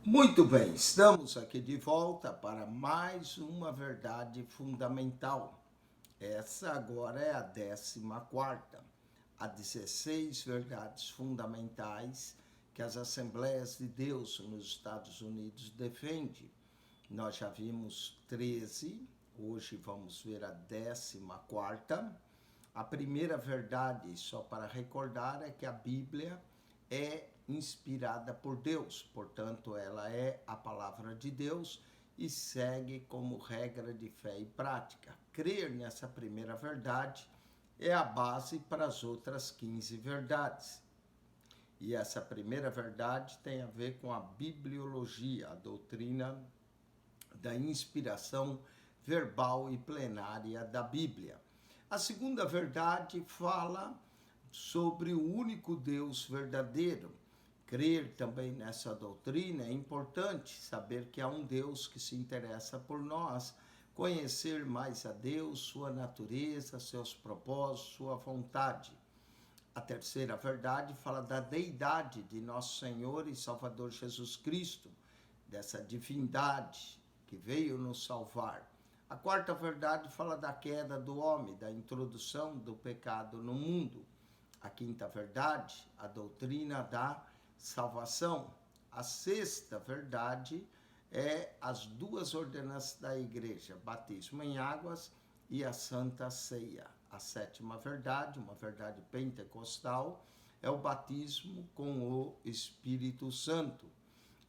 Muito bem, estamos aqui de volta para mais uma verdade fundamental. Essa agora é a 14ª, a 16 verdades fundamentais que as Assembleias de Deus nos Estados Unidos defendem. Nós já vimos 13, hoje vamos ver a 14ª. A primeira verdade, só para recordar, é que a Bíblia é inspirada por Deus, portanto, ela é a palavra de Deus e segue como regra de fé e prática. Crer nessa primeira verdade é a base para as outras 15 verdades. E essa primeira verdade tem a ver com a bibliologia, a doutrina da inspiração verbal e plenária da Bíblia. A segunda verdade fala sobre o único Deus verdadeiro. Crer também nessa doutrina é importante, saber que há um Deus que se interessa por nós, conhecer mais a Deus, sua natureza, seus propósitos, sua vontade. A terceira verdade fala da deidade de nosso Senhor e Salvador Jesus Cristo, dessa divindade que veio nos salvar. A quarta verdade fala da queda do homem, da introdução do pecado no mundo. A quinta verdade, a doutrina da salvação. A sexta verdade é as duas ordenanças da igreja, batismo em águas e a Santa Ceia. A sétima verdade, uma verdade pentecostal, é o batismo com o Espírito Santo.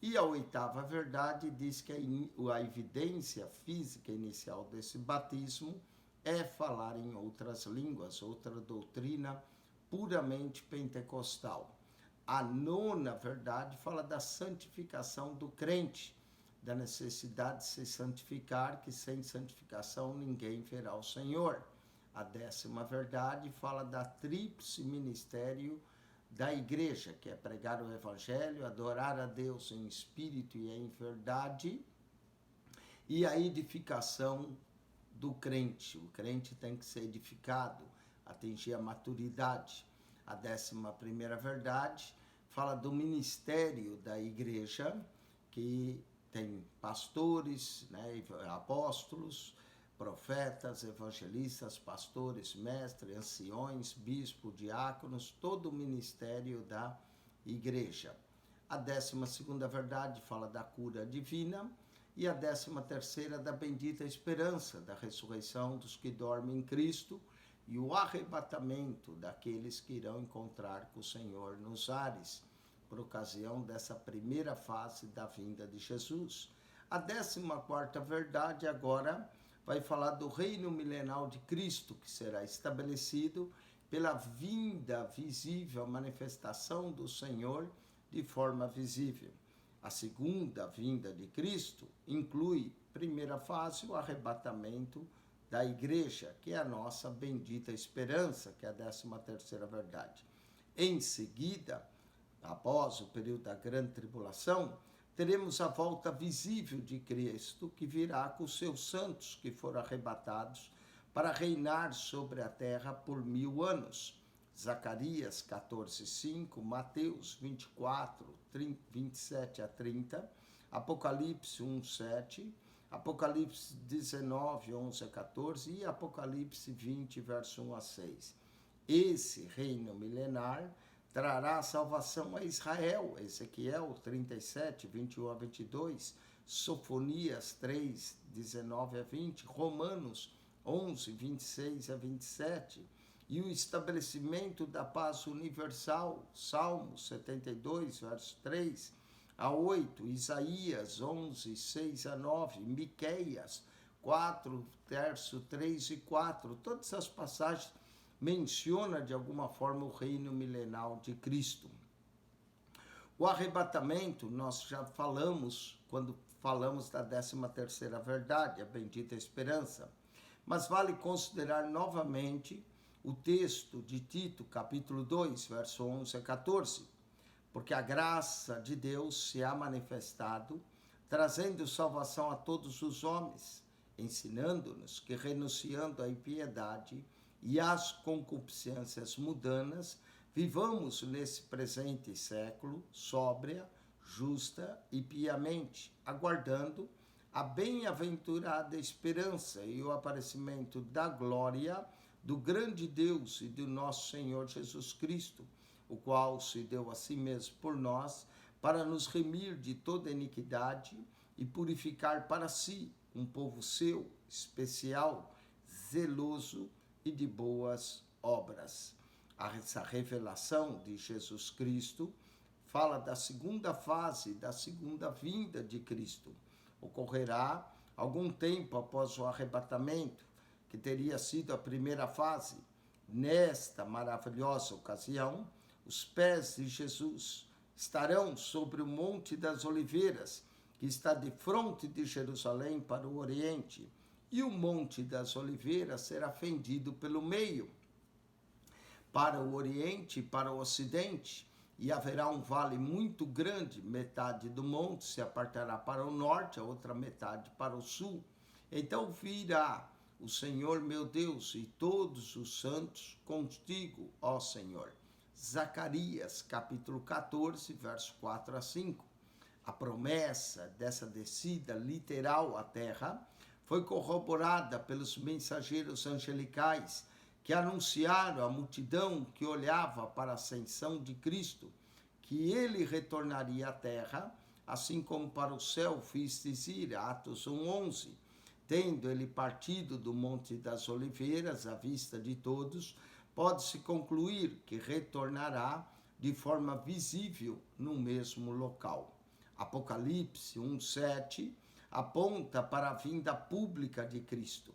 E a oitava verdade diz que a evidência física inicial desse batismo é falar em outras línguas, outra doutrina puramente pentecostal. A nona verdade fala da santificação do crente, da necessidade de se santificar, que sem santificação ninguém verá o Senhor. A 10ª verdade fala da tríplice ministério da igreja, que é pregar o evangelho, adorar a Deus em espírito e em verdade, e a edificação do crente. O crente tem que ser edificado, atingir a maturidade. A 11ª verdade fala do ministério da igreja, que tem pastores, né, apóstolos, profetas, evangelistas, pastores, mestres, anciões, bispos, diáconos, todo o ministério da igreja. A 12ª verdade fala da cura divina e a 13ª da bendita esperança, da ressurreição dos que dormem em Cristo e o arrebatamento daqueles que irão encontrar com o Senhor nos ares, por ocasião dessa primeira fase da vinda de Jesus. A 14ª verdade agora vai falar do reino milenal de Cristo, que será estabelecido pela vinda visível, a manifestação do Senhor de forma visível. A segunda vinda de Cristo inclui, primeira fase, o arrebatamento da igreja, que é a nossa bendita esperança, que é a 13ª verdade. Em seguida, após o período da grande tribulação, teremos a volta visível de Cristo, que virá com os seus santos que foram arrebatados para reinar sobre a terra por 1000 anos. Zacarias 14:5, Mateus 24, 27 a 30, Apocalipse 1:7, Apocalipse 19, 11 a 14 e Apocalipse 20, verso 1 a 6. Esse reino milenar trará salvação a Israel, Ezequiel 37, 21 a 22, Sofonias 3, 19 a 20, Romanos 11, 26 a 27, e o estabelecimento da paz universal, Salmos 72, verso 3 a 8, Isaías 11, 6 a 9, Miqueias 4, verso 3 e 4, todas essas passagens menciona de alguma forma o reino milenal de Cristo. O arrebatamento, nós já falamos quando falamos da 13ª verdade, a bendita esperança. Mas vale considerar novamente o texto de Tito, capítulo 2, verso 11 a 14. Porque a graça de Deus se há manifestado, trazendo salvação a todos os homens, ensinando-nos que, renunciando à impiedade e às concupiscências mundanas, vivamos nesse presente século sóbria, justa e piamente, aguardando a bem-aventurada esperança e o aparecimento da glória do grande Deus e do nosso Senhor Jesus Cristo, o qual se deu a si mesmo por nós, para nos remir de toda iniquidade e purificar para si um povo seu, especial, zeloso e de boas obras. Essa revelação de Jesus Cristo fala da segunda fase, da segunda vinda de Cristo. Ocorrerá algum tempo após o arrebatamento, que teria sido a primeira fase. Nesta maravilhosa ocasião, os pés de Jesus estarão sobre o Monte das Oliveiras, que está de frente de Jerusalém para o Oriente, e o Monte das Oliveiras será fendido pelo meio, para o Oriente e para o Ocidente, e haverá um vale muito grande, metade do monte se apartará para o norte, a outra metade para o sul. Então virá o Senhor meu Deus e todos os santos contigo, ó Senhor. Zacarias, capítulo 14, verso 4 a 5. A promessa dessa descida literal à terra foi corroborada pelos mensageiros angelicais que anunciaram à multidão que olhava para a ascensão de Cristo, que ele retornaria à terra, assim como para o céu vistes ir, Atos 1:11. Tendo ele partido do Monte das Oliveiras à vista de todos, pode-se concluir que retornará de forma visível no mesmo local. Apocalipse 1:7 aponta para a vinda pública de Cristo.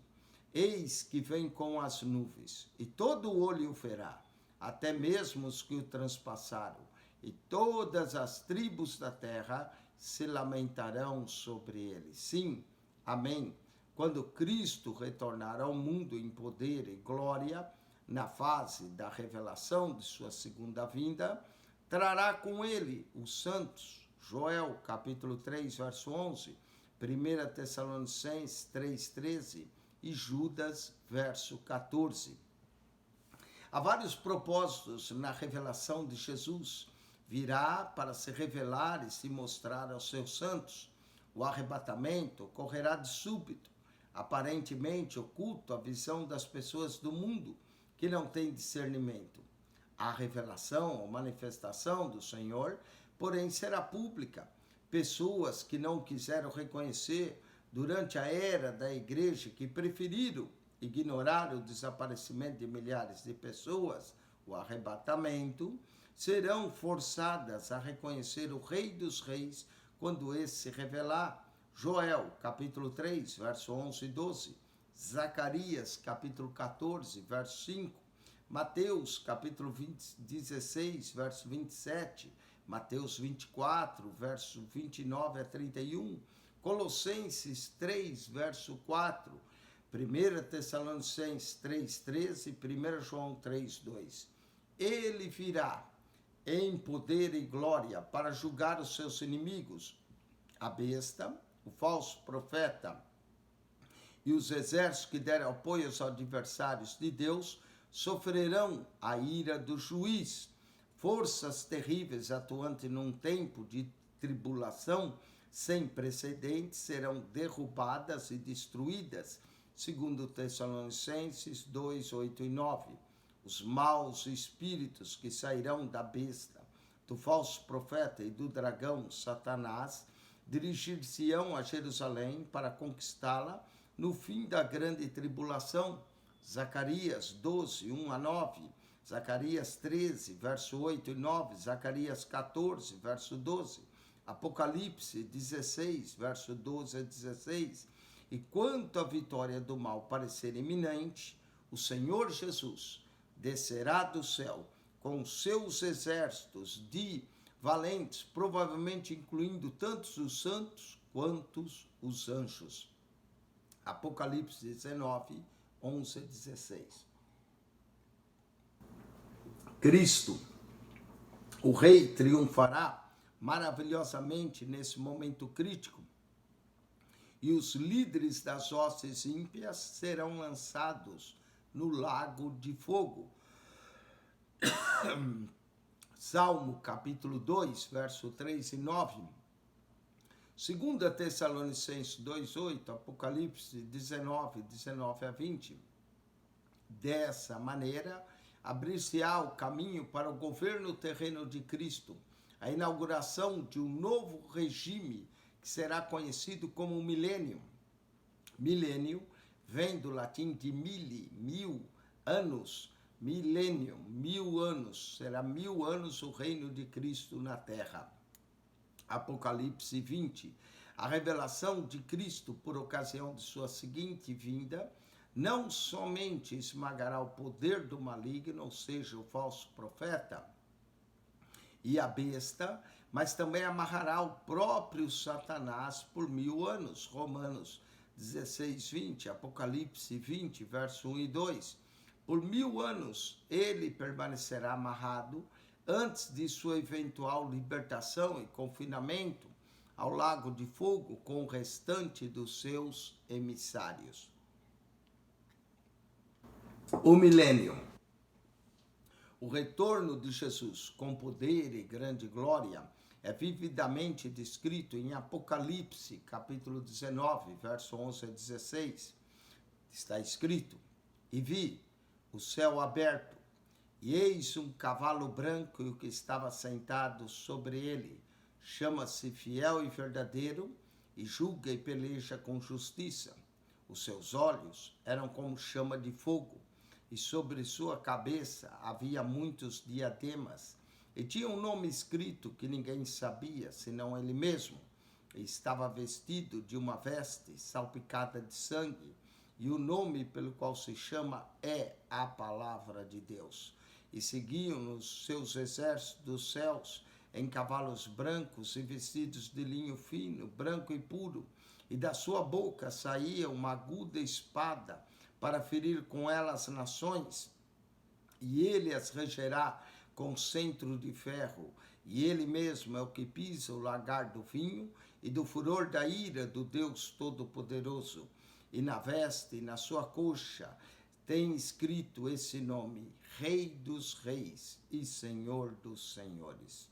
Eis que vem com as nuvens, e todo olho o verá, até mesmo os que o transpassaram, e todas as tribos da terra se lamentarão sobre ele. Sim, amém. Quando Cristo retornar ao mundo em poder e glória, na fase da revelação de sua segunda vinda, trará com ele os santos. Joel, capítulo 3, verso 11, 1 Tessalonicenses 3:13 e Judas, verso 14. Há vários propósitos na revelação de Jesus. Virá para se revelar e se mostrar aos seus santos. O arrebatamento ocorrerá de súbito, aparentemente oculto à visão das pessoas do mundo que não têm discernimento. A revelação ou manifestação do Senhor, porém, será pública. Pessoas que não quiseram reconhecer durante a era da igreja, que preferiram ignorar o desaparecimento de milhares de pessoas, o arrebatamento, serão forçadas a reconhecer o Rei dos Reis quando esse se revelar. Joel, capítulo 3, verso 11 e 12. Zacarias, capítulo 14, verso 5. Mateus, capítulo 16, verso 27. Mateus 24, verso 29 a 31. Colossenses 3, verso 4. 1 Tessalonicenses 3:13 e 1 João 3:2. Ele virá em poder e glória para julgar os seus inimigos, a besta, o falso profeta e os exércitos que deram apoio aos adversários de Deus sofrerão a ira do juiz. Forças terríveis atuantes num tempo de tribulação sem precedentes serão derrubadas e destruídas, segundo Tessalonicenses 2, 8 e 9. Os maus espíritos que sairão da besta, do falso profeta e do dragão Satanás, dirigir-se-ão a Jerusalém para conquistá-la no fim da grande tribulação. Zacarias 12, 1 a 9. Zacarias 13, verso 8 e 9, Zacarias 14, verso 12, Apocalipse 16, verso 12 a 16. E quanto à vitória do mal parecer iminente, o Senhor Jesus descerá do céu com seus exércitos de valentes, provavelmente incluindo tantos os santos quanto os anjos. Apocalipse 19, 11 a 16. Cristo, o Rei, triunfará maravilhosamente nesse momento crítico, e os líderes das hostes ímpias serão lançados no lago de fogo. Salmo capítulo 2, verso 3 e 9. 2 Tessalonicenses 2:8, Apocalipse 19, 19 a 20. Dessa maneira, abrir-se-á o caminho para o governo terreno de Cristo, a inauguração de um novo regime que será conhecido como milênio. Milênio vem do latim de mille, 1000 anos, milênio, 1000 anos, será 1000 anos o reino de Cristo na terra. Apocalipse 20, a revelação de Cristo por ocasião de sua seguinte vinda, não somente esmagará o poder do maligno, ou seja, o falso profeta e a besta, mas também amarrará o próprio Satanás por 1000 anos. Romanos 16, 20, Apocalipse 20, verso 1 e 2. Por 1000 anos ele permanecerá amarrado antes de sua eventual libertação e confinamento ao lago de fogo com o restante dos seus emissários. O milênio. O retorno de Jesus com poder e grande glória é vividamente descrito em Apocalipse, capítulo 19, verso 11 a 16. Está escrito: E vi o céu aberto, e eis um cavalo branco, e o que estava sentado sobre ele chama-se Fiel e Verdadeiro, e julga e peleja com justiça. Os seus olhos eram como chama de fogo, e sobre sua cabeça havia muitos diademas, e tinha um nome escrito que ninguém sabia, senão ele mesmo. E estava vestido de uma veste salpicada de sangue, e o nome pelo qual se chama é a Palavra de Deus. E seguiam os seus exércitos dos céus em cavalos brancos e vestidos de linho fino, branco e puro, e da sua boca saía uma aguda espada para ferir com ela as nações, e ele as regerá com centro de ferro, e ele mesmo é o que pisa o lagar do vinho e do furor da ira do Deus Todo-Poderoso. E na veste e na sua coxa tem escrito esse nome: Rei dos Reis e Senhor dos Senhores.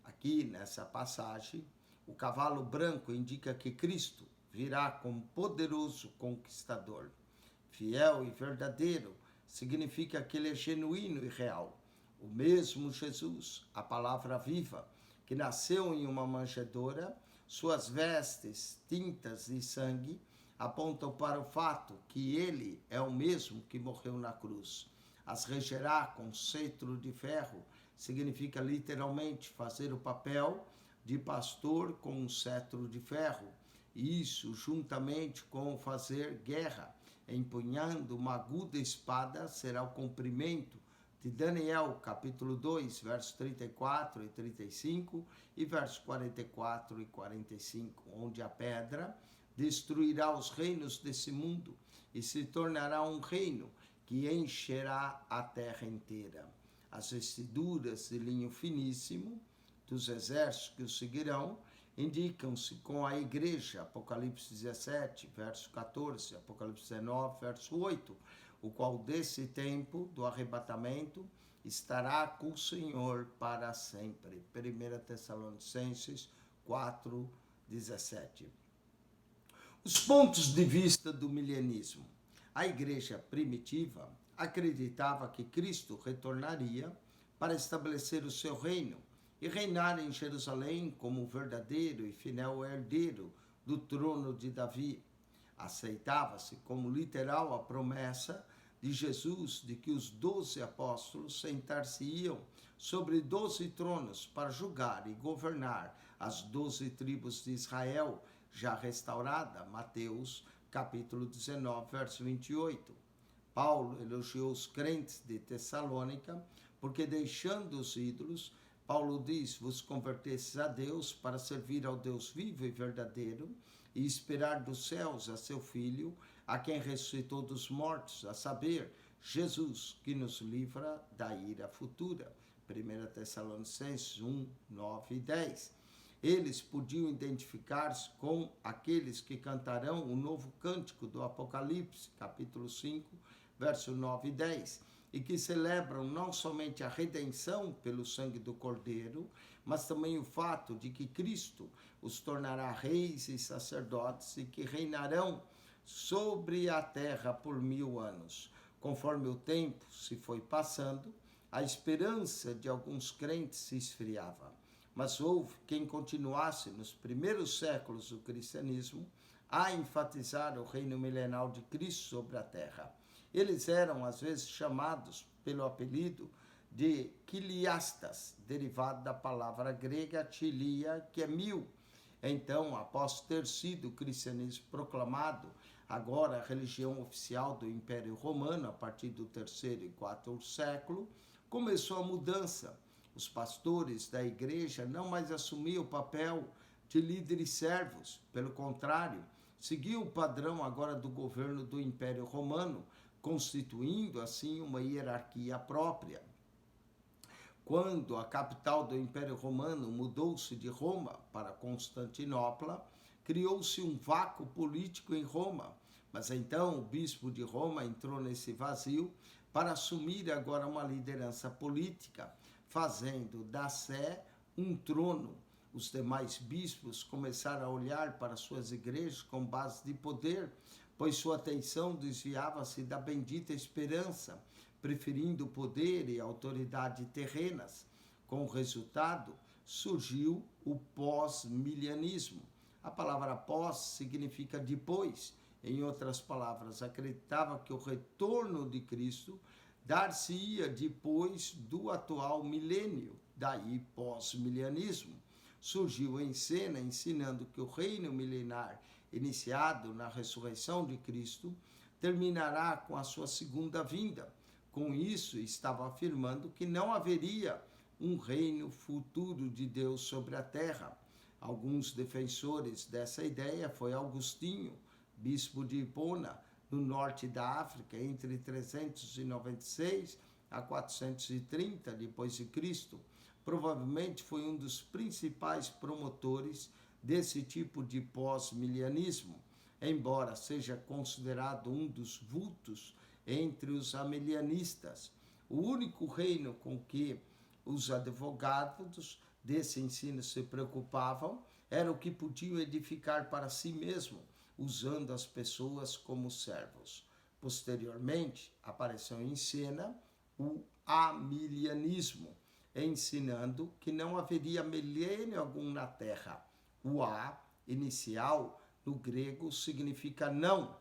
Aqui nessa passagem, o cavalo branco indica que Cristo virá como poderoso conquistador. Fiel e verdadeiro significa que ele é genuíno e real. O mesmo Jesus, a palavra viva, que nasceu em uma manjedoura, suas vestes tintas de sangue, apontam para o fato que ele é o mesmo que morreu na cruz. As regerá com cetro de ferro significa literalmente fazer o papel de pastor com um cetro de ferro. Isso juntamente com fazer guerra, empunhando uma aguda espada, será o cumprimento de Daniel, capítulo 2, versos 34 e 35 e versos 44 e 45, onde a pedra destruirá os reinos desse mundo e se tornará um reino que encherá a terra inteira. As vestiduras de linho finíssimo dos exércitos que o seguirão indicam-se com a igreja, Apocalipse 17, verso 14, Apocalipse 19, verso 8, o qual desse tempo do arrebatamento estará com o Senhor para sempre. 1 Tessalonicenses 4, 17. Os pontos de vista do milenismo. A igreja primitiva acreditava que Cristo retornaria para estabelecer o seu reino e reinar em Jerusalém como verdadeiro e fiel herdeiro do trono de Davi. Aceitava-se como literal a promessa de Jesus de que os 12 apóstolos sentar-se-iam sobre 12 tronos para julgar e governar as 12 tribos de Israel, já restaurada, Mateus capítulo 19, verso 28. Paulo elogiou os crentes de Tessalônica, porque deixando os ídolos, Paulo diz, vos convertestes a Deus para servir ao Deus vivo e verdadeiro e esperar dos céus a seu Filho, a quem ressuscitou dos mortos, a saber, Jesus, que nos livra da ira futura. 1 Tessalonicenses 1, 9 e 10. Eles podiam identificar-se com aqueles que cantarão o novo cântico do Apocalipse, capítulo 5, verso 9 e 10. e que celebram não somente a redenção pelo sangue do Cordeiro, mas também o fato de que Cristo os tornará reis e sacerdotes e que reinarão sobre a terra por 1000 anos. Conforme o tempo se foi passando, a esperança de alguns crentes se esfriava. Mas houve quem continuasse nos primeiros séculos do cristianismo a enfatizar o reino milenal de Cristo sobre a terra. Eles eram às vezes chamados pelo apelido de quiliastas, derivado da palavra grega tilia, que é 1000. Então, após ter sido o cristianismo proclamado agora a religião oficial do Império Romano, a partir do 3º e 4º século, começou a mudança. Os pastores da igreja não mais assumiam o papel de líderes servos, pelo contrário, seguiam o padrão agora do governo do Império Romano, constituindo assim uma hierarquia própria. Quando a capital do Império Romano mudou-se de Roma para Constantinopla, criou-se um vácuo político em Roma. Mas então o bispo de Roma entrou nesse vazio para assumir agora uma liderança política, fazendo da Sé um trono. Os demais bispos começaram a olhar para suas igrejas com base de poder, pois sua atenção desviava-se da bendita esperança, preferindo o poder e a autoridade terrenas. Com o resultado, surgiu o pós-milianismo. A palavra pós significa depois. Em outras palavras, acreditava que o retorno de Cristo dar-se-ia depois do atual milênio, daí pós-milianismo. Surgiu em cena ensinando que o reino milenar, iniciado na ressurreição de Cristo, terminará com a sua segunda vinda. Com isso, estava afirmando que não haveria um reino futuro de Deus sobre a terra. Alguns defensores dessa ideia foi Agostinho, bispo de Hipona, no norte da África, entre 396 a 430 depois de Cristo. Provavelmente foi um dos principais promotores desse tipo de pós-milianismo, embora seja considerado um dos vultos entre os amilianistas. O único reino com que os advogados desse ensino se preocupavam era o que podiam edificar para si mesmo, usando as pessoas como servos. Posteriormente, apareceu em cena o amilianismo, ensinando que não haveria milênio algum na Terra. O A, inicial, no grego, significa não.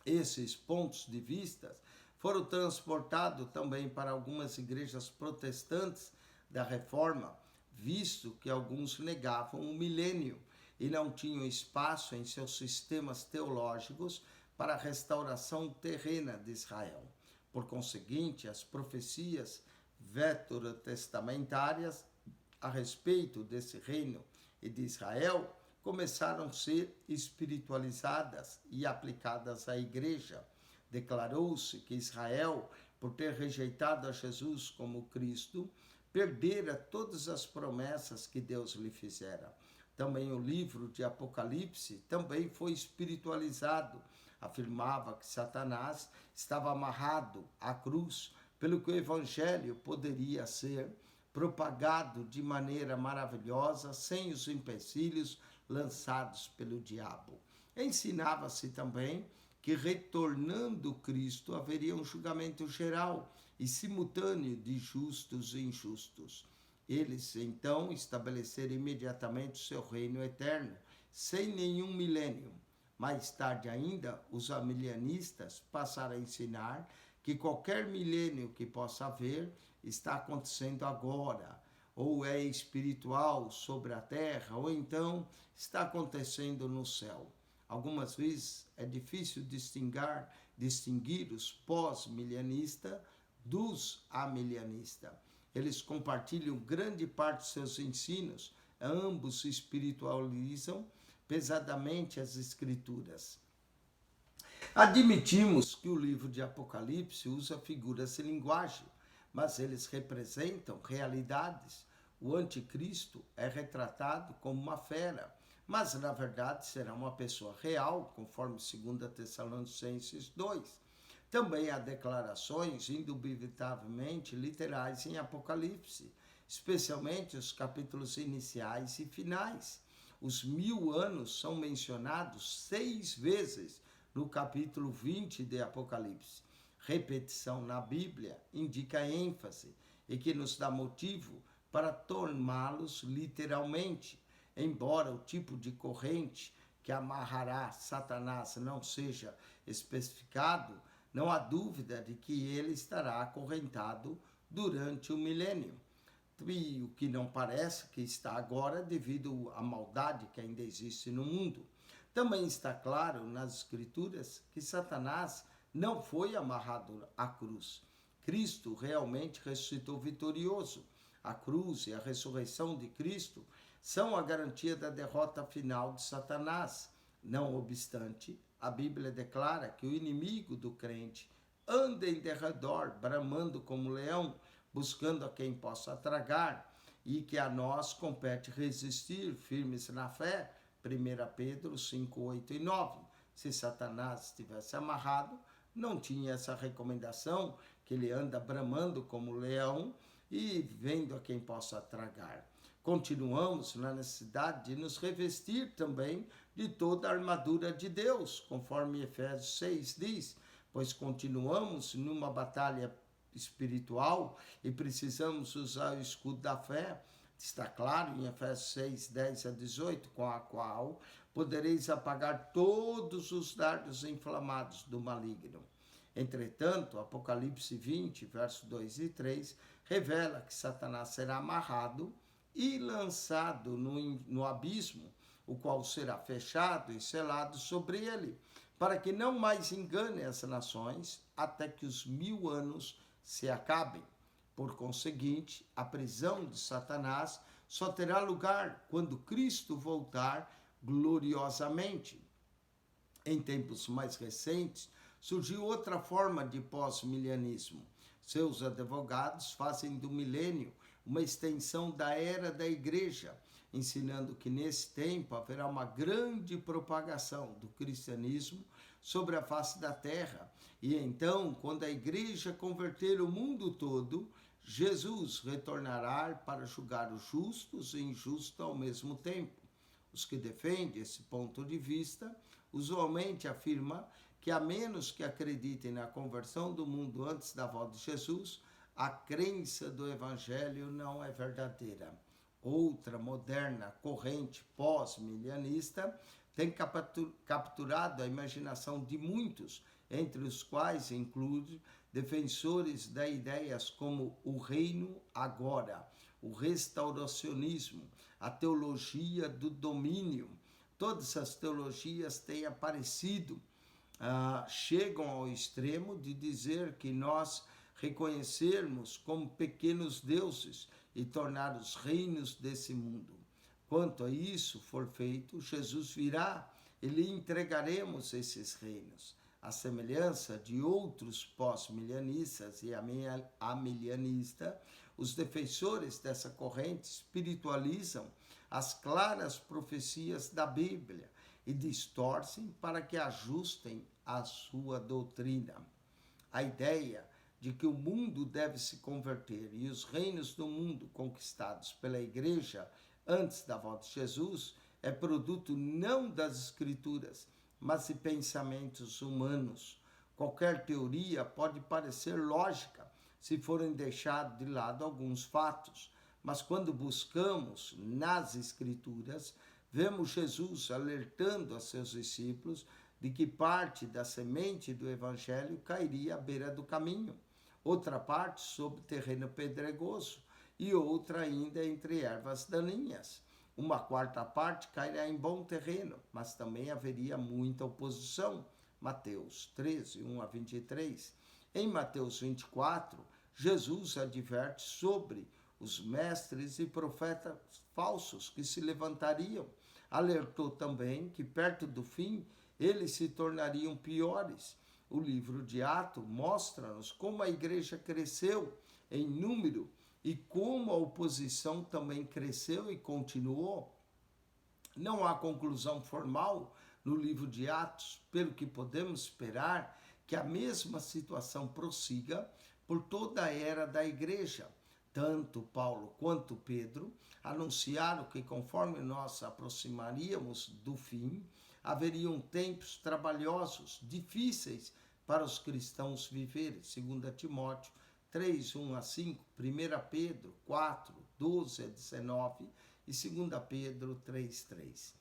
Esses pontos de vista foram transportados também para algumas igrejas protestantes da Reforma, visto que alguns negavam o milênio e não tinham espaço em seus sistemas teológicos para a restauração terrena de Israel. Por conseguinte, as profecias veterotestamentárias a respeito desse reino e de Israel começaram a ser espiritualizadas e aplicadas à igreja. Declarou-se que Israel, por ter rejeitado a Jesus como Cristo, perdera todas as promessas que Deus lhe fizera. Também o livro de Apocalipse também foi espiritualizado. Afirmava que Satanás estava amarrado à cruz, pelo que o evangelho poderia ser propagado de maneira maravilhosa, sem os empecilhos lançados pelo diabo. Ensinava-se também que, retornando Cristo, haveria um julgamento geral e simultâneo de justos e injustos. Eles, então, estabeleceram imediatamente o seu reino eterno, sem nenhum milênio. Mais tarde ainda, os amilianistas passaram a ensinar que qualquer milênio que possa haver está acontecendo agora, ou é espiritual sobre a terra, ou então está acontecendo no céu. Algumas vezes é difícil distinguir os pós-milianistas dos amilianistas. Eles compartilham grande parte de seus ensinos, ambos espiritualizam pesadamente as escrituras. Admitimos que o livro de Apocalipse usa figuras de linguagem, mas eles representam realidades. O anticristo é retratado como uma fera, mas na verdade será uma pessoa real, conforme 2 Tessalonicenses 2. Também há declarações indubitavelmente literais em Apocalipse, especialmente os capítulos iniciais e finais. Os 1000 anos são mencionados 6 vezes no capítulo 20 de Apocalipse. Repetição na Bíblia indica ênfase e que nos dá motivo para tomá-los literalmente, embora o tipo de corrente que amarrará Satanás não seja especificado, não há dúvida de que ele estará acorrentado durante o milênio. E o que não parece que está agora devido à maldade que ainda existe no mundo. Também está claro nas Escrituras que Satanás não foi amarrado à cruz. Cristo realmente ressuscitou vitorioso. A cruz e a ressurreição de Cristo são a garantia da derrota final de Satanás. Não obstante, a Bíblia declara que o inimigo do crente anda em derredor, bramando como leão, buscando a quem possa tragar, e que a nós compete resistir firmes na fé. 1 Pedro 5, 8 e 9. Se Satanás estivesse amarrado, não tinha essa recomendação que ele anda bramando como leão e vendo a quem possa tragar. Continuamos na necessidade de nos revestir também de toda a armadura de Deus, conforme Efésios 6 diz, pois continuamos numa batalha espiritual e precisamos usar o escudo da fé. Está claro em Efésios 6, 10 a 18, com a qual podereis apagar todos os dardos inflamados do maligno. Entretanto, Apocalipse 20, versos 2 e 3, revela que Satanás será amarrado e lançado no abismo, o qual será fechado e selado sobre ele, para que não mais engane as nações, até que os 1000 anos se acabem. Por conseguinte, a prisão de Satanás só terá lugar quando Cristo voltar gloriosamente. Em tempos mais recentes, surgiu outra forma de pós-milenismo. Seus advogados fazem do milênio uma extensão da era da igreja, ensinando que nesse tempo haverá uma grande propagação do cristianismo sobre a face da terra. E então, quando a igreja converter o mundo todo, Jesus retornará para julgar os justos e injustos ao mesmo tempo. Os que defendem esse ponto de vista usualmente afirmam que, a menos que acreditem na conversão do mundo antes da volta de Jesus, a crença do evangelho não é verdadeira. Outra moderna corrente pós-milenista tem capturado a imaginação de muitos, entre os quais inclui defensores de ideias como o reino agora, o restauracionismo, a teologia do domínio. Todas essas teologias têm aparecido, chegam ao extremo de dizer que nós reconhecermos como pequenos deuses e tornar os reinos desse mundo. Quanto a isso for feito, Jesus virá e lhe entregaremos esses reinos. A semelhança de outros pós-milenistas e amilianista, os defensores dessa corrente espiritualizam as claras profecias da Bíblia e distorcem para que ajustem a sua doutrina. A ideia de que o mundo deve se converter e os reinos do mundo conquistados pela igreja antes da volta de Jesus é produto não das escrituras, mas de pensamentos humanos. Qualquer teoria pode parecer lógica se forem deixados de lado alguns fatos, mas quando buscamos nas escrituras, vemos Jesus alertando a seus discípulos de que parte da semente do evangelho cairia à beira do caminho, outra parte sobre terreno pedregoso e outra ainda entre ervas daninhas. Uma quarta parte cairá em bom terreno, mas também haveria muita oposição. Mateus 13, 1 a 23. Em Mateus 24, Jesus adverte sobre os mestres e profetas falsos que se levantariam. Alertou também que perto do fim eles se tornariam piores. O livro de Atos mostra-nos como a igreja cresceu em número e como a oposição também cresceu e continuou. Não há conclusão formal no livro de Atos, pelo que podemos esperar que a mesma situação prossiga por toda a era da igreja. Tanto Paulo quanto Pedro anunciaram que, conforme nós aproximaríamos do fim, haveriam tempos trabalhosos, difíceis para os cristãos viverem. 2 Timóteo 3, 1 a 5, 1 Pedro 4, 12 a 19 e 2 Pedro 3, 3.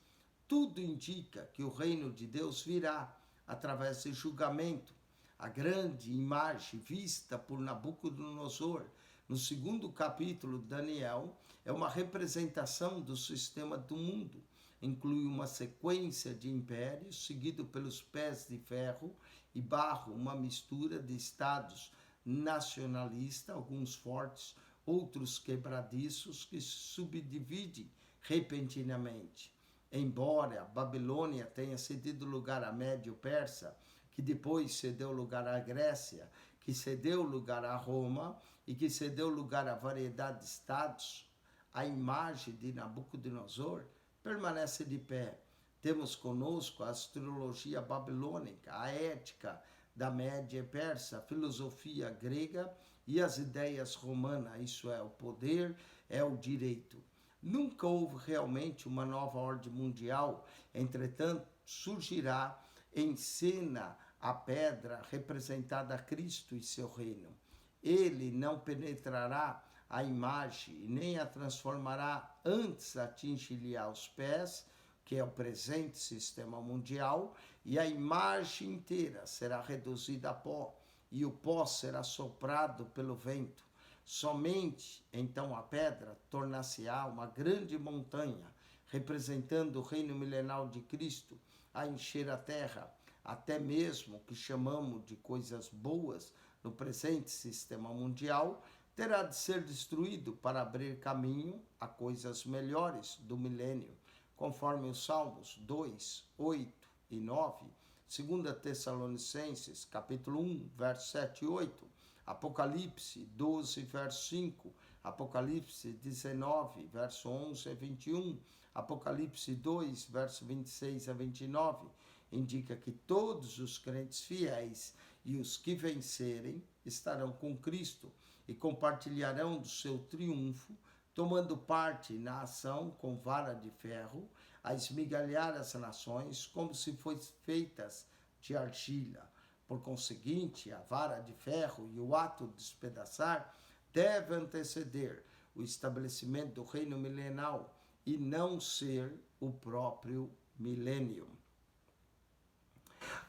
Tudo indica que o reino de Deus virá através de julgamento. A grande imagem vista por Nabucodonosor no 2º capítulo de Daniel é uma representação do sistema do mundo. Inclui uma sequência de impérios seguido pelos pés de ferro e barro, uma mistura de estados nacionalistas, alguns fortes, outros quebradiços, que se subdividem repentinamente. Embora a Babilônia tenha cedido lugar à Médio-Persa, que depois cedeu lugar à Grécia, que cedeu lugar a Roma e que cedeu lugar a variedade de estados, a imagem de Nabucodonosor permanece de pé. Temos conosco a astrologia babilônica, a ética da Média Persa, a filosofia grega e as ideias romanas, isso é, o poder, é o direito. Nunca houve realmente uma nova ordem mundial, entretanto, surgirá em cena a pedra representada a Cristo e seu reino. Ele não penetrará a imagem nem a transformará, antes atingir-lhe aos pés, que é o presente sistema mundial, e a imagem inteira será reduzida a pó, e o pó será soprado pelo vento. Somente então a pedra tornar-se-á uma grande montanha, representando o reino milenar de Cristo, a encher a terra, até mesmo o que chamamos de coisas boas no presente sistema mundial, terá de ser destruído para abrir caminho a coisas melhores do milênio, conforme os Salmos 2, 8 e 9, 2 Tessalonicenses, capítulo 1, verso 7 e 8, Apocalipse 12, verso 5, Apocalipse 19, verso 11 a 21, Apocalipse 2, verso 26 a 29, indica que todos os crentes fiéis e os que vencerem estarão com Cristo e compartilharão do seu triunfo, tomando parte na ação com vara de ferro, a esmigalhar as nações como se fossem feitas de argila. Por conseguinte, a vara de ferro e o ato de despedaçar deve anteceder o estabelecimento do reino milenal e não ser o próprio milênio.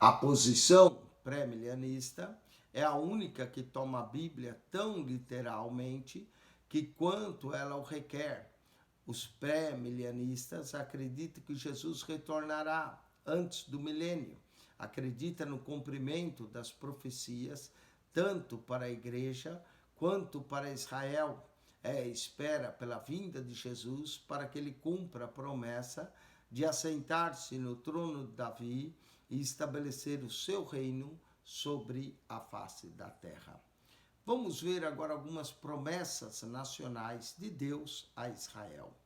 A posição pré-milenista é a única que toma a Bíblia tão literalmente que quanto ela o requer. Os pré-milenistas acreditam que Jesus retornará antes do milênio, acredita no cumprimento das profecias, tanto para a igreja quanto para Israel. Espera pela vinda de Jesus para que ele cumpra a promessa de assentar-se no trono de Davi e estabelecer o seu reino sobre a face da terra. Vamos ver agora algumas promessas nacionais de Deus a Israel.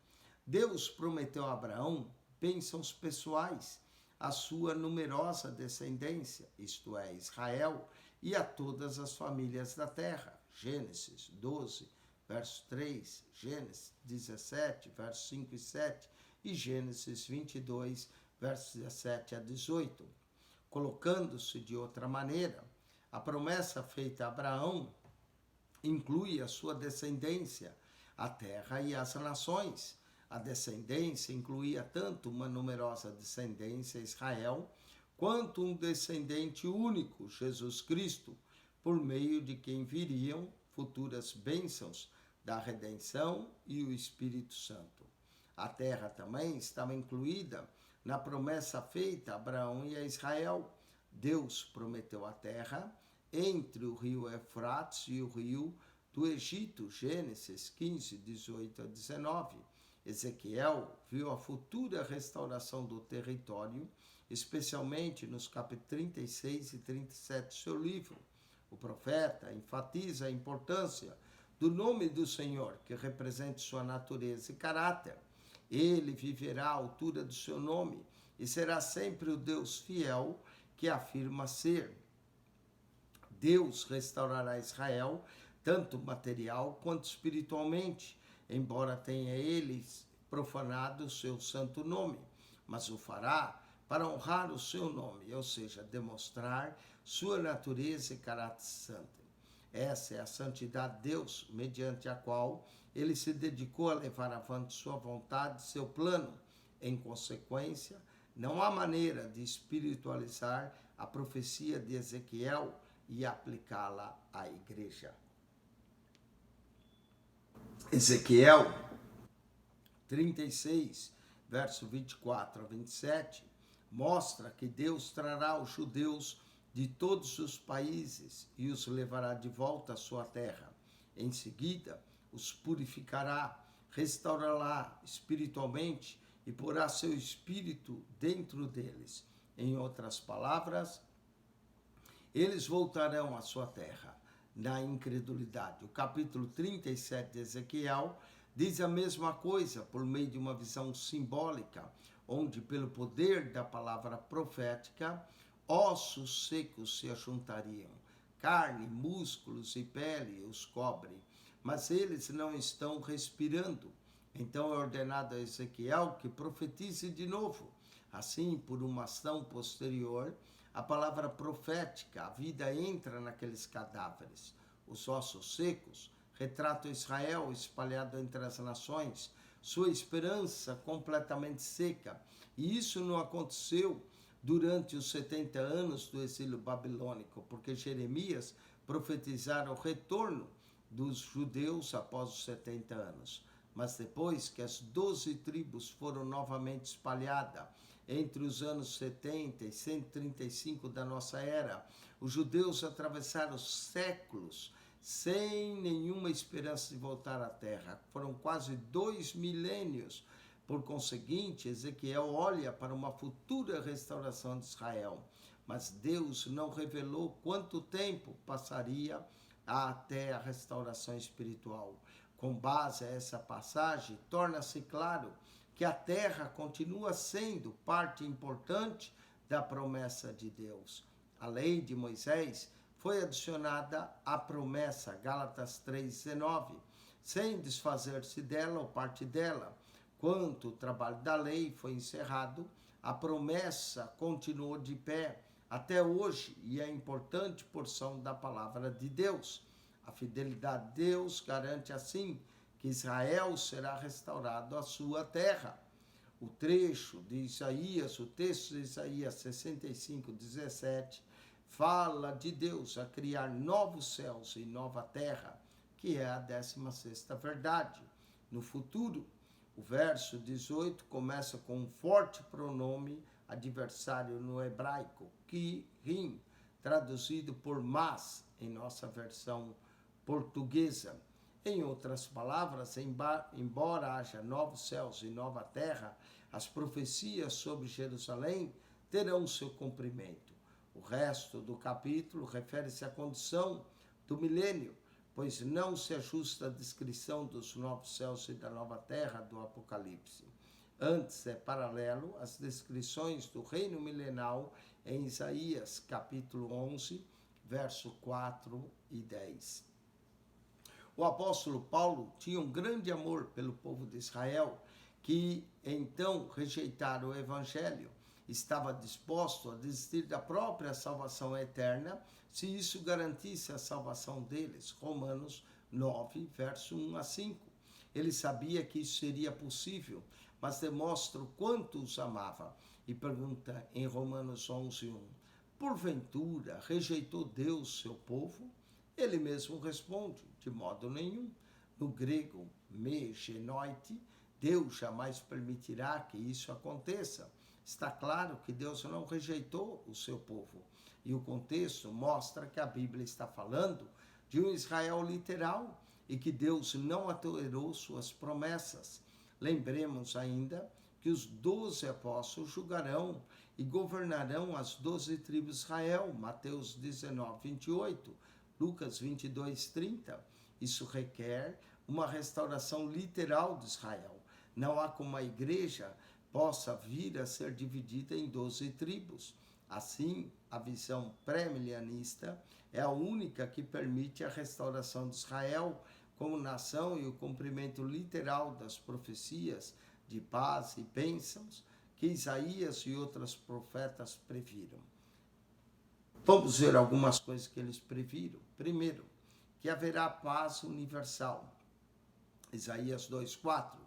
Deus prometeu a Abraão bênçãos pessoais, a sua numerosa descendência, isto é, Israel, e a todas as famílias da terra. Gênesis 12, verso 3, Gênesis 17, verso 5 e 7 e Gênesis 22, versos 17 a 18. Colocando-se de outra maneira, a promessa feita a Abraão inclui a sua descendência, a terra e as nações. A descendência incluía tanto uma numerosa descendência, Israel, quanto um descendente único, Jesus Cristo, por meio de quem viriam futuras bênçãos da redenção e o Espírito Santo. A terra também estava incluída na promessa feita a Abraão e a Israel. Deus prometeu a terra entre o rio Eufrates e o rio do Egito, Gênesis 15, 18 a 19. Ezequiel viu a futura restauração do território, especialmente nos capítulos 36 e 37 do seu livro. O profeta enfatiza a importância do nome do Senhor, que representa sua natureza e caráter. Ele viverá à altura do seu nome e será sempre o Deus fiel que afirma ser. Deus restaurará Israel, tanto material quanto espiritualmente, embora tenha eles profanado o seu santo nome, mas o fará para honrar o seu nome, ou seja, demonstrar sua natureza e caráter santo. Essa é a santidade de Deus, mediante a qual ele se dedicou a levar avante sua vontade, seu plano. Em consequência, não há maneira de espiritualizar a profecia de Ezequiel e aplicá-la à igreja. Ezequiel 36, verso 24 a 27, mostra que Deus trará os judeus de todos os países e os levará de volta à sua terra. Em seguida, os purificará, restaurará espiritualmente e porá seu espírito dentro deles. Em outras palavras, eles voltarão à sua terra na incredulidade. O capítulo 37 de Ezequiel diz a mesma coisa por meio de uma visão simbólica, onde pelo poder da palavra profética, ossos secos se ajuntariam, carne, músculos e pele os cobrem, mas eles não estão respirando. Então é ordenado a Ezequiel que profetize de novo. Assim, por uma ação posterior, a palavra profética, a vida entra naqueles cadáveres. Os ossos secos retratam Israel espalhado entre as nações, sua esperança completamente seca. E isso não aconteceu durante os 70 anos do exílio babilônico, porque Jeremias profetizara o retorno dos judeus após os 70 anos. Mas depois que as 12 tribos foram novamente espalhadas entre os anos 70 e 135 da nossa era, os judeus atravessaram séculos sem nenhuma esperança de voltar à terra. Foram quase 2 milênios. Por conseguinte, Ezequiel olha para uma futura restauração de Israel, mas Deus não revelou quanto tempo passaria até a restauração espiritual. Com base a essa passagem, torna-se claro que a terra continua sendo parte importante da promessa de Deus. A lei de Moisés foi adicionada à promessa, Gálatas 3,19, sem desfazer-se dela ou parte dela. Quando o trabalho da lei foi encerrado, a promessa continuou de pé até hoje e é importante porção da palavra de Deus. A fidelidade de Deus garante assim que Israel será restaurado à sua terra. O trecho de Isaías, o texto de Isaías 65, 17, fala de Deus a criar novos céus e nova terra, que é a 16ª verdade. No futuro, o verso 18 começa com um forte pronome adversário no hebraico, ki-rim, traduzido por mas, em nossa versão portuguesa. Em outras palavras, embora haja novos céus e nova terra, as profecias sobre Jerusalém terão seu cumprimento. O resto do capítulo refere-se à condição do milênio, pois não se ajusta à descrição dos novos céus e da nova terra do Apocalipse. Antes é paralelo às descrições do reino milenal em Isaías, capítulo 11, verso 4 e 10. O apóstolo Paulo tinha um grande amor pelo povo de Israel, que então rejeitaram o evangelho. Estava disposto a desistir da própria salvação eterna, se isso garantisse a salvação deles. Romanos 9, verso 1 a 5. Ele sabia que isso seria possível, mas demonstra o quanto os amava. E pergunta em Romanos 11, 1, porventura rejeitou Deus seu povo? Ele mesmo responde, de modo nenhum. No grego, me genoite, Deus jamais permitirá que isso aconteça. Está claro que Deus não rejeitou o seu povo. E o contexto mostra que a Bíblia está falando de um Israel literal e que Deus não alterou suas promessas. Lembremos ainda que os 12 apóstolos julgarão e governarão as 12 tribos de Israel, Mateus 19, 28, Lucas 22, 30. Isso requer uma restauração literal de Israel. Não há como a igreja possa vir a ser dividida em 12 tribos. Assim, a visão pré-milenista é a única que permite a restauração de Israel como nação e o cumprimento literal das profecias de paz e bênçãos que Isaías e outros profetas previram. Vamos ver algumas coisas que eles previram. Primeiro, que haverá paz universal. Isaías 2:4.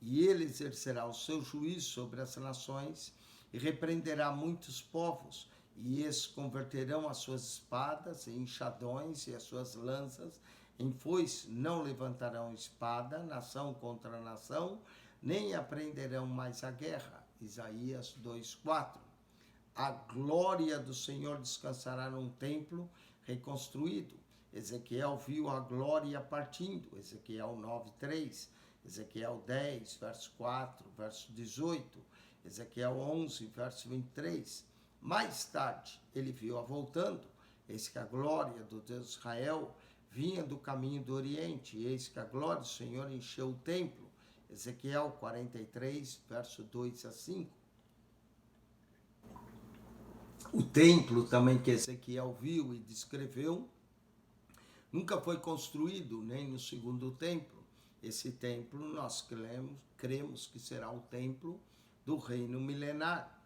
E ele exercerá o seu juízo sobre as nações e repreenderá muitos povos, e eles converterão as suas espadas em enxadões e as suas lanças em foice. Não levantarão espada, nação contra nação, nem aprenderão mais a guerra. Isaías 2:4. A glória do Senhor descansará num templo reconstruído. Ezequiel viu a glória partindo. Ezequiel 9:3. Ezequiel 10, verso 4, verso 18. Ezequiel 11, verso 23. Mais tarde, ele viu-a voltando. Eis que a glória do Deus de Israel vinha do caminho do Oriente. E eis que a glória do Senhor encheu o templo. Ezequiel 43, verso 2 a 5. O templo também que Ezequiel viu e descreveu nunca foi construído, nem no segundo templo. Esse templo nós cremos que será o templo do reino milenar.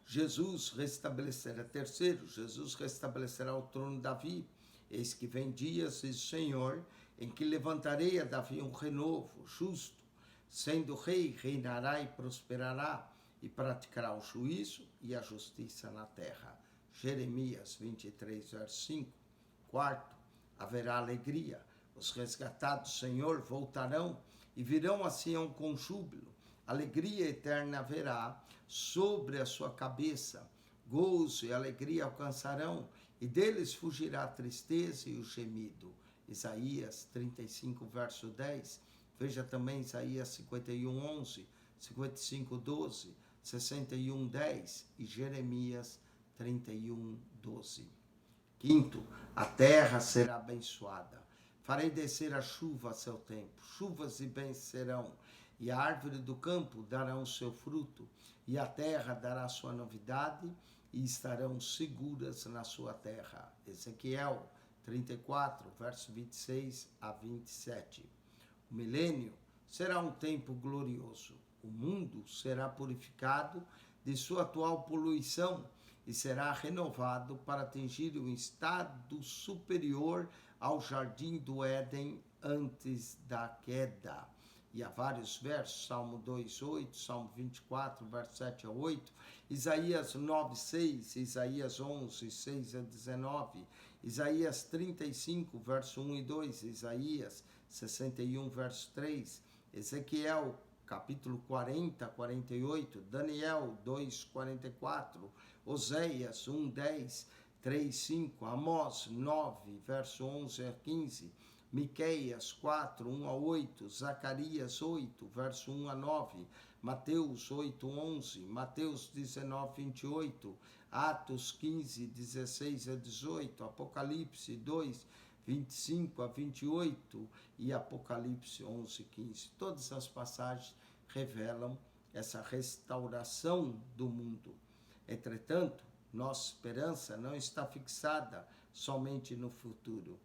Jesus restabelecerá, terceiro, Jesus restabelecerá o trono de Davi. Eis que vem dias, diz o Senhor, em que levantarei a Davi um renovo, justo. Sendo rei, reinará e prosperará, e praticará o juízo e a justiça na terra. Jeremias 23, verso 5. Quarto, haverá alegria. Os resgatados do Senhor voltarão e virão a Sião com júbilo. Alegria eterna haverá sobre a sua cabeça. Gozo e alegria alcançarão, e deles fugirá a tristeza e o gemido. Isaías 35, verso 10. Veja também Isaías 51, 11, 55, 12, 61, 10 e Jeremias 31, 12. Quinto, a terra será abençoada. Farei descer a chuva a seu tempo, chuvas e bens serão, e a árvore do campo darão seu fruto, e a terra dará sua novidade, e estarão seguras na sua terra. Ezequiel 34, verso 26 a 27. O milênio será um tempo glorioso. O mundo será purificado de sua atual poluição e será renovado para atingir um estado superior ao jardim do Éden antes da queda. E há vários versos, Salmo 2:8, Salmo 24, verso 7 a 8, Isaías 9:6, Isaías 11, 6 a 19, Isaías 35, verso 1 e 2, Isaías 61, verso 3, Ezequiel capítulo 40, 48, Daniel 2, 44, Oséias 1, 10, 3, 5, Amós 9, verso 11 a 15, Miqueias 4, 1 a 8, Zacarias 8, verso 1 a 9, Mateus 8, 11, Mateus 19, 28, Atos 15, 16 a 18, Apocalipse 2, 25 a 28 e Apocalipse 11, 15. Todas as passagens revelam essa restauração do mundo. Entretanto, nossa esperança não está fixada somente no futuro.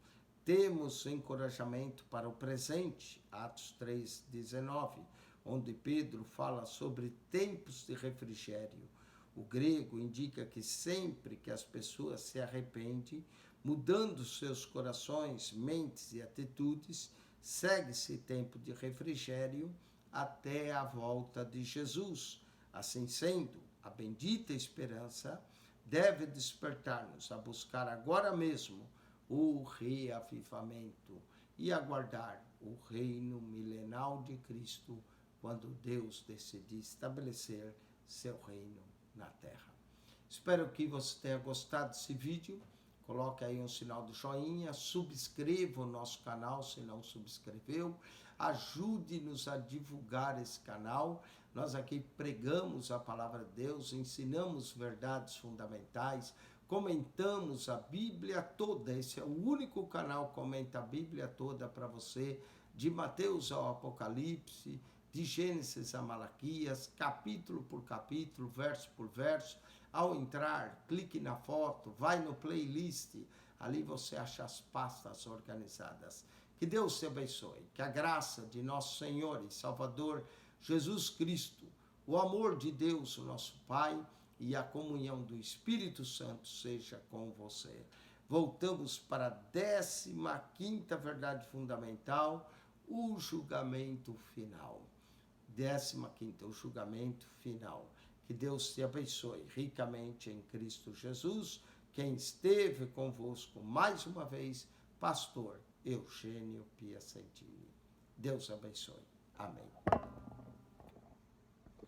Temos encorajamento para o presente, Atos 3:19, onde Pedro fala sobre tempos de refrigério. O grego indica que sempre que as pessoas se arrependem, mudando seus corações, mentes e atitudes, segue-se tempo de refrigério até a volta de Jesus. Assim sendo, a bendita esperança deve despertar-nos a buscar agora mesmo o reavivamento e aguardar o reino milenal de Cristo quando Deus decidir estabelecer seu reino na terra. Espero que você tenha gostado desse vídeo. Coloque aí um sinal do joinha, subscreva o nosso canal se não subscreveu, ajude-nos a divulgar esse canal. Nós aqui pregamos a palavra de Deus, ensinamos verdades fundamentais, comentamos a Bíblia toda. Esse é o único canal que comenta a Bíblia toda para você, de Mateus ao Apocalipse, de Gênesis a Malaquias, capítulo por capítulo, verso por verso. Ao entrar, clique na foto, vai no playlist, ali você acha as pastas organizadas. Que Deus te abençoe, que a graça de nosso Senhor e Salvador Jesus Cristo, o amor de Deus, o nosso Pai, e a comunhão do Espírito Santo seja com você. Voltamos para a 15ª verdade fundamental, o julgamento final. 15ª, o julgamento final. Que Deus te abençoe ricamente em Cristo Jesus. Quem esteve convosco mais uma vez, pastor Eugênio Piacentini. Deus abençoe. Amém.